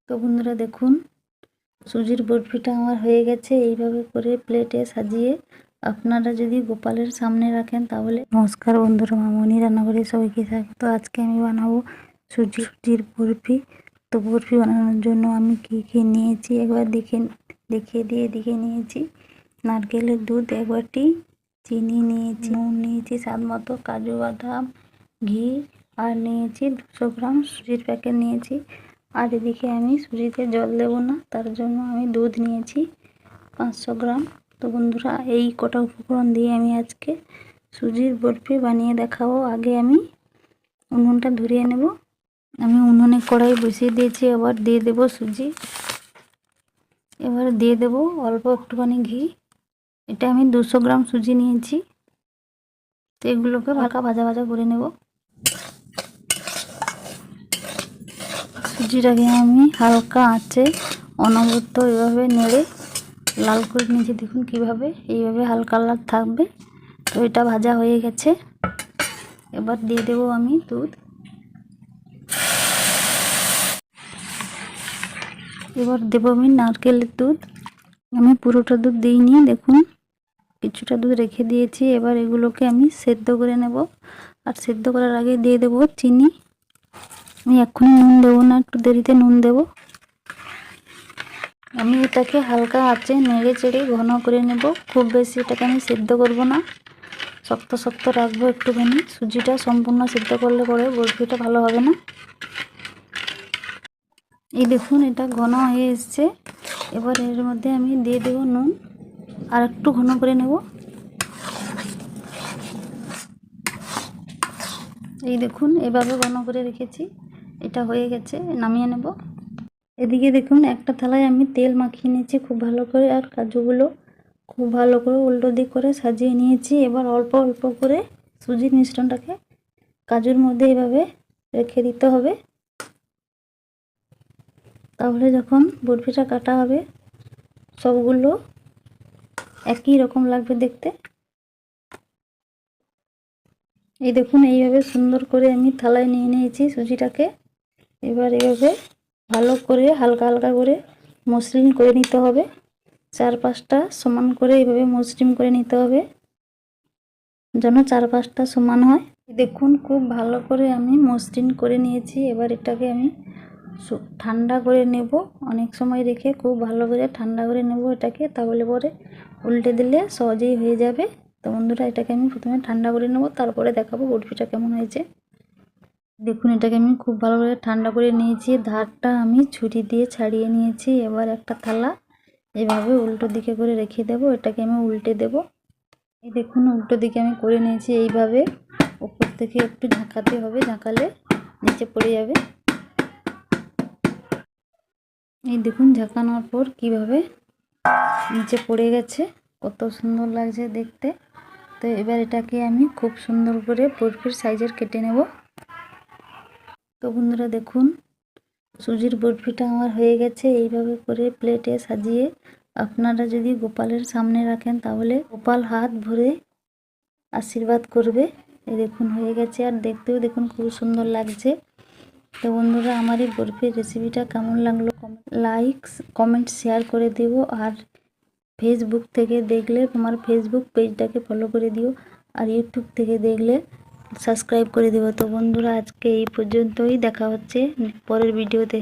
তো বন্ধুরা দেখুন, সুজির বরফিটা আমার হয়ে গেছে। এইভাবে করে প্লেটে সাজিয়ে আপনারা যদি গোপালের সামনে রাখেন তাহলে। নমস্কার বন্ধুরা, মামনি রান্নাঘরে সবাইকে স্বাগত। আজকে আমি বানাবো সুজির বরফি। তো বরফি বানানোর জন্য আমি কি নিয়েছি একবার দেখিয়ে দিয়ে এদিকে নিয়েছি নারকেলের দুধ 1 বাটি, চিনি নিয়েছি, নুন নিয়েছি স্বাদ মতো, কাজু বাদাম, ঘি, আর নিয়েছি 200 গ্রাম সুজির প্যাকেট নিয়েছি। আর এদিকে আমি সুজিতে জল দেবো না, তার জন্য আমি দুধ নিয়েছি 500 গ্রাম। তো বন্ধুরা, এই কটা উপকরণ দিয়ে আমি আজকে সুজির বরফি বানিয়ে দেখাবো। আগে আমি উনুনটা ধরিয়ে নেব। আমি উনুনে কড়াই বসিয়ে দিয়েছি। এবার দিয়ে দেব সুজি, এবার দিয়ে দেব অল্প একটুখানি ঘি। এটা আমি 200 গ্রাম সুজি নিয়েছি। তো এগুলোকে হালকা ভাজা ভাজা করে নেব। সুজিটাকে আমি হালকা আঁচে অনবরত এভাবে নেড়ে লাল করে নিয়েছি। দেখুন কিভাবে, এইভাবে হালকা লাল থাকবে। তো এটা ভাজা হয়ে গেছে। এবার দিয়ে দেবো আমি দুধ। এবার দেবো আমি নারকেলের দুধ। আমি পুরোটা দুধ দিইনি, দেখুন কিছুটা দুধ রেখে দিয়েছি। এবার এগুলোকে আমি সেদ্ধ করে নেব। আর সেদ্ধ করার আগে দিয়ে দেবো চিনি। আমি এক্ষুনি নুন দেবো না, একটু দেরিতে নুন দেব। আমি এটাকে হালকা আঁচে নেড়ে চেড়ে ঘন করে নেব। খুব বেশি এটাকে আমি সেদ্ধ করব না, শক্ত শক্ত রাখবো একটুখানি। সুজিটা সম্পূর্ণ সেদ্ধ করলে পরে বরফিটা ভালো হবে না। এই দেখুন এটা ঘন হয়ে এসছে। এবার এর মধ্যে আমি দিয়ে দেব নুন, আর একটু ঘন করে নেব। এই দেখুন এভাবে ঘন করে রেখেছি। এটা হয়ে গেছে, নামিয়ে নেব। এদিকে দেখুন একটা থালায় আমি তেল মাখিয়ে নিয়েছি খুব ভালো করে, আর কাজুগুলো খুব ভালো করে উল্টো দিক করে সাজিয়ে নিয়েছি। এবার অল্প অল্প করে সুজির মিশ্রণটাকে কাজুর মধ্যে এভাবে রেখে দিতে হবে। তাহলে যখন বরফিটা কাটা হবে সবগুলো একই রকম লাগবে দেখতে। এই দেখুন এইভাবে সুন্দর করে আমি থালায় নিয়ে নিয়েছি সুজিটাকে। এবার এইভাবে ভালো করে হালকা হালকা করে মসৃণ করে নিতে হবে। 4-5টা সমান করে এইভাবে মসৃণ করে নিতে হবে, যেন 4-5টা সমান হয়। দেখুন খুব ভালো করে আমি মসৃণ করে নিয়েছি। এবার এটাকে আমি ঠান্ডা করে নেব। অনেক সময় রেখে খুব ভালো করে ঠান্ডা করে নেব এটাকে, তাহলে পরে উল্টে দিলে সহজেই হয়ে যাবে। তো বন্ধুরা, এটাকে আমি প্রথমে ঠান্ডা করে নেব, তারপরে দেখাবো বরফিটা কেমন হয়েছে। দেখুন এটাকে আমি খুব ভালো করে ঠান্ডা করে নিয়েছি। ধারটা আমি ছুরি দিয়ে ছাড়িয়ে নিয়েছি। এবার একটা থালা এভাবে উল্টো দিকে করে রেখে দেব। এটাকে আমি উল্টে দেব। এই দেখুন উল্টো দিকে আমি করে নিয়েছি। এইভাবে উপর থেকে একটু ঝাঁকাতে হবে, ঝাঁকালে নিচে পড়ে যাবে। এই দেখুন ঝাঁকানোর পর কিভাবে নিচে পড়ে গেছে, কত সুন্দর লাগছে দেখতে। তো এবার এটাকে আমি খুব সুন্দর করে বরফির সাইজের কেটে নেব। তো বন্ধুরা দেখুন, সুজির বরফিটা আমার হয়ে গেছে। এইভাবে করে প্লেটে সাজিয়ে আপনারা যদি গোপালের সামনে রাখেন তাহলে গোপাল হাত ভরে আশীর্বাদ করবে। এই দেখুন হয়ে গেছে, আর দেখতেও দেখুন খুব সুন্দর লাগছে। তো বন্ধুরা, আমার এই বরফির রেসিপিটা কেমন লাগলো লাইক কমেন্ট শেয়ার করে দিও। আর ফেসবুক থেকে দেখলে তোমার ফেসবুক পেজটাকে ফলো করে দিও, আর ইউটিউব থেকে দেখলে সাবস্ক্রাইব করে দিও। তো বন্ধুরা, আজকে এই পর্যন্তই, দেখা হচ্ছে পরের ভিডিওতে।